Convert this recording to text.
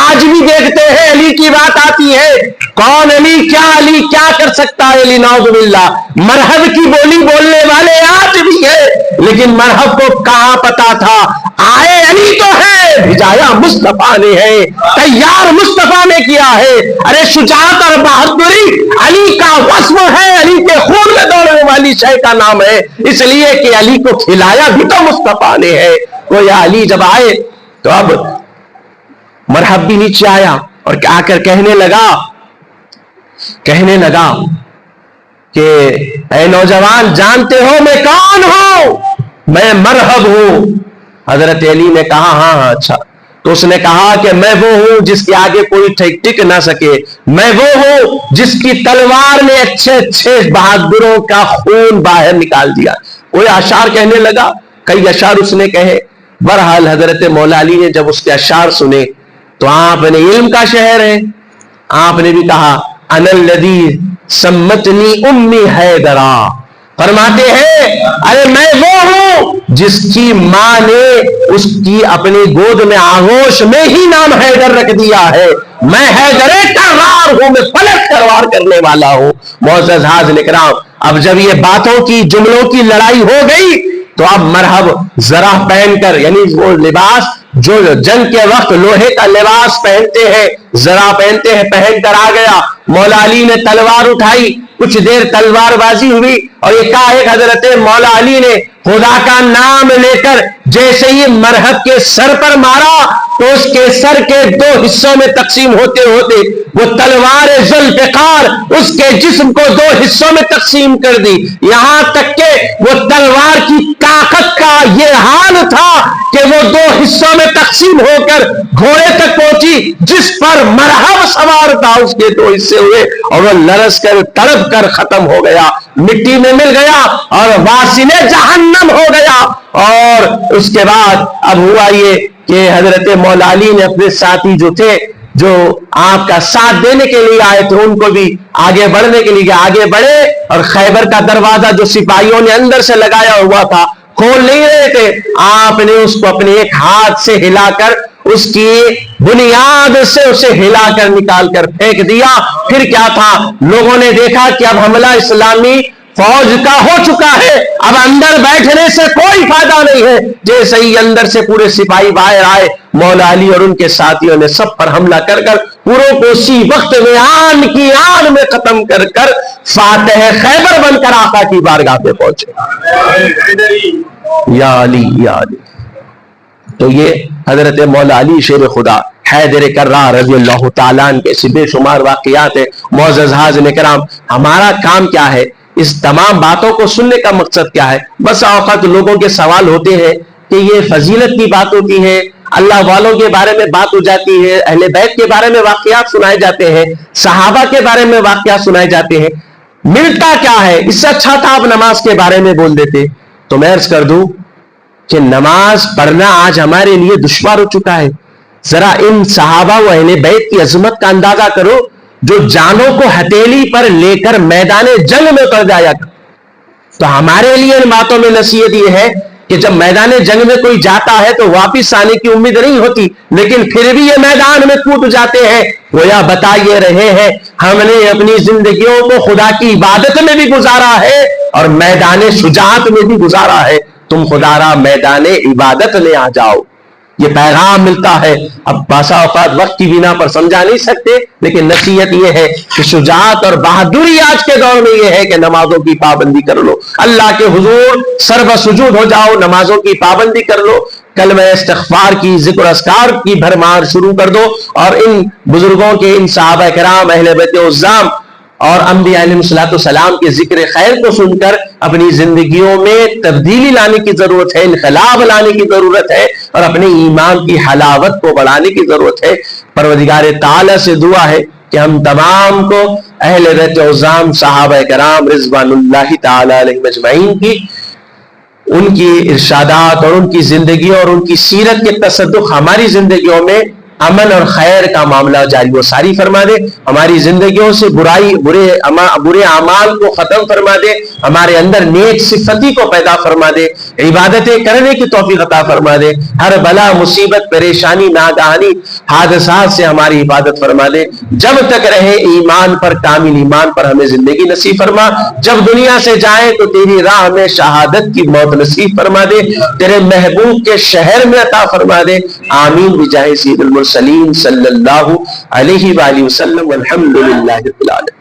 آج بھی دیکھتے ہیں علی کی بات آتی ہے، کون علی کیا کر سکتا ہے، علی نعوذ باللہ، مرحب کی بولی بولنے والے آج بھی ہے، لیکن مرحب کو کہاں پتا تھا آئے علی تو ہے، بھجایا مصطفیٰ نے ہے، تیار مصطفیٰ نے کیا ہے۔ ارے شجاعت اور بہادری علی کا وصف ہے، علی کے خون میں دوڑنے والی شے کا نام ہے، اس لیے کہ علی کو کھلایا بھی تو مصطفیٰ نے ہے۔ گویا علی جب آئے تو اب مرحب بھی نیچے آیا اور آ کر کہنے لگا کہ اے نوجوان، جانتے ہو میں کون ہوں؟ میں مرحب ہوں۔ حضرت علی نے کہا ہاں اچھا۔ تو اس نے کہا کہ میں وہ ہوں جس کے آگے کوئی ٹک نہ سکے، میں وہ ہوں جس کی تلوار نے اچھے بہادروں کا خون باہر نکال دیا۔ کوئی اشعار کہنے لگا، کئی اشعار اس نے کہے۔ بہرحال حضرت مولا علی نے جب اس کے اشعار سنے تو آپ نے علم کا شہر ہے، آپ نے بھی کہا انا الذی سمتنی امی حیدرا، فرماتے ہیں ارے میں وہ ہوں جس کی ماں نے اس کی اپنی گود میں آغوش میں ہی نام حیدر رکھ دیا ہے، میں حیدر کرار ہوں، میں پلٹ کروار کرنے والا ہوں۔ معزز حاضرین کرام، اب جب یہ باتوں کی جملوں کی لڑائی ہو گئی تو اب مرحب ذرا پہن کر، یعنی وہ لباس جو جنگ کے وقت لوہے کا لباس پہنتے ہیں، ذرا پہنتے ہیں، پہن کر آ گیا۔ مولا علی نے تلوار اٹھائی، کچھ دیر تلوار بازی ہوئی اور ایک حضرت مولا علی نے خدا کا نام لے کر جیسے ہی مرحب کے سر پر مارا تو اس کے سر کے دو حصوں میں تقسیم ہوتے ہوتے وہ تلوار ذوالفقار اس کے جسم کو دو حصوں میں تقسیم کر دی، یہاں تک کہ وہ تلوار کی طاقت کا یہ حال تھا کہ وہ دو حصوں میں تقسیم ہو کر گھوڑے تک پہنچی، جس پر مرحب سوار تھا اس کے دو حصے ہوئے اور وہ لرز کر تڑپ کر ختم ہو گیا، مٹی میں مل گیا اور واسن جہنم ہو گیا۔ اور اس کے بعد اب ہوا یہ کہ حضرت مولا علی نے اپنے ساتھی جو تھے، جو آپ کا ساتھ دینے کے لیے آئے تھے، ان کو بھی آگے بڑھنے کے لیے آگے بڑھے اور خیبر کا دروازہ جو سپاہیوں نے اندر سے لگایا ہوا تھا کھول نہیں رہے تھے، آپ نے اس کو اپنے ایک ہاتھ سے ہلا کر اس کی بنیاد سے اسے ہلا کر نکال کر پھینک دیا۔ پھر کیا تھا، لوگوں نے دیکھا کہ اب حملہ اسلامی فوج کا ہو چکا ہے، اب اندر بیٹھنے سے کوئی فائدہ نہیں ہے۔ جیسے ہی اندر سے پورے سپاہی باہر آئے، مولا علی اور ان کے ساتھیوں نے سب پر حملہ کر کر پوروں کو اسی وقت میں آن کی آن میں ختم کر کر فاتح خیبر بن کر آقا کی بارگاہ پہ پہنچے۔ یا علی یا علی۔ تو یہ حضرت مولا علی شیر خدا حیدر کرار رضی اللہ تعالیٰ عنہ کے بے شمار واقعات ہیں۔ معزز حاضرین کرام، ہمارا کام کیا ہے؟ اس تمام باتوں کو سننے کا مقصد کیا ہے؟ بس اوقات لوگوں کے سوال ہوتے ہیں کہ یہ فضیلت کی بات ہوتی ہے، اللہ والوں کے بارے میں بات ہو جاتی ہے، اہل بیت کے بارے میں واقعات سنائے جاتے ہیں، صحابہ کے بارے میں واقعات سنائے جاتے ہیں، ملتا کیا ہے؟ اس سے اچھا تھا آپ نماز کے بارے میں بول دیتے۔ تو میں عرض کر دوں کہ نماز پڑھنا آج ہمارے لیے دشوار ہو چکا ہے۔ ذرا ان صحابہ و اہل بیت کی عظمت کا اندازہ کرو جو جانوں کو ہتھیلی پر لے کر میدان جنگ میں اتر جایا۔ تو ہمارے لیے ان باتوں میں نصیحت یہ ہے کہ جب میدان جنگ میں کوئی جاتا ہے تو واپس آنے کی امید نہیں ہوتی، لیکن پھر بھی یہ میدان میں کود جاتے ہیں۔ گویا بتا یہ رہے ہیں ہم نے اپنی زندگیوں کو خدا کی عبادت میں بھی گزارا ہے اور میدان شجاعت میں بھی گزارا ہے، تم خدا را میدان عبادت لے آ جاؤ۔ یہ پیغام ملتا ہے۔ اب باسا اوقات وقت کی بنا پر سمجھا نہیں سکتے، لیکن نصیحت یہ ہے کہ شجاعت اور بہادری آج کے دور میں یہ ہے کہ نمازوں کی پابندی کر لو، اللہ کے حضور سرب سجود ہو جاؤ، نمازوں کی پابندی کر لو، کلمہ استغفار کی ذکر اذکار کی بھرمار شروع کر دو، اور ان بزرگوں کے، ان صحابہ کرام، اہل بیت عظام اور انبیاء علیہ السلام کے ذکر خیر کو سن کر اپنی زندگیوں میں تبدیلی لانے کی ضرورت ہے، انقلاب لانے کی ضرورت ہے، اور اپنے ایمان کی حلاوت کو بڑھانے کی ضرورت ہے۔ پروردگار تعالی سے دعا ہے کہ ہم تمام کو اہل بیت عظام صحابہ کرام رضوان اللہ تعالی علیہم اجمعین کی ان کی ارشادات اور ان کی زندگیوں اور ان کی سیرت کے تصدق ہماری زندگیوں میں امن اور خیر کا معاملہ جاری و ساری فرما دے، ہماری زندگیوں سے برے اعمال کو ختم فرما دے، ہمارے اندر نیک صفتی کو پیدا فرما دے، عبادتیں کرنے کی توفیق عطا فرما دے، ہر بلا مصیبت پریشانی ناگہانی حادثات سے ہماری حفاظت فرما دے، جب تک رہے ایمان پر، کامل ایمان پر ہمیں زندگی نصیب فرما، جب دنیا سے جائیں تو تیری راہ میں شہادت کی موت نصیب فرما دے، تیرے محبوب کے شہر میں عطا فرما دے، آمین بجاہ سید المرسلین صلی اللہ علیہ وآلہ وسلم، والحمد للہ رب العالمین۔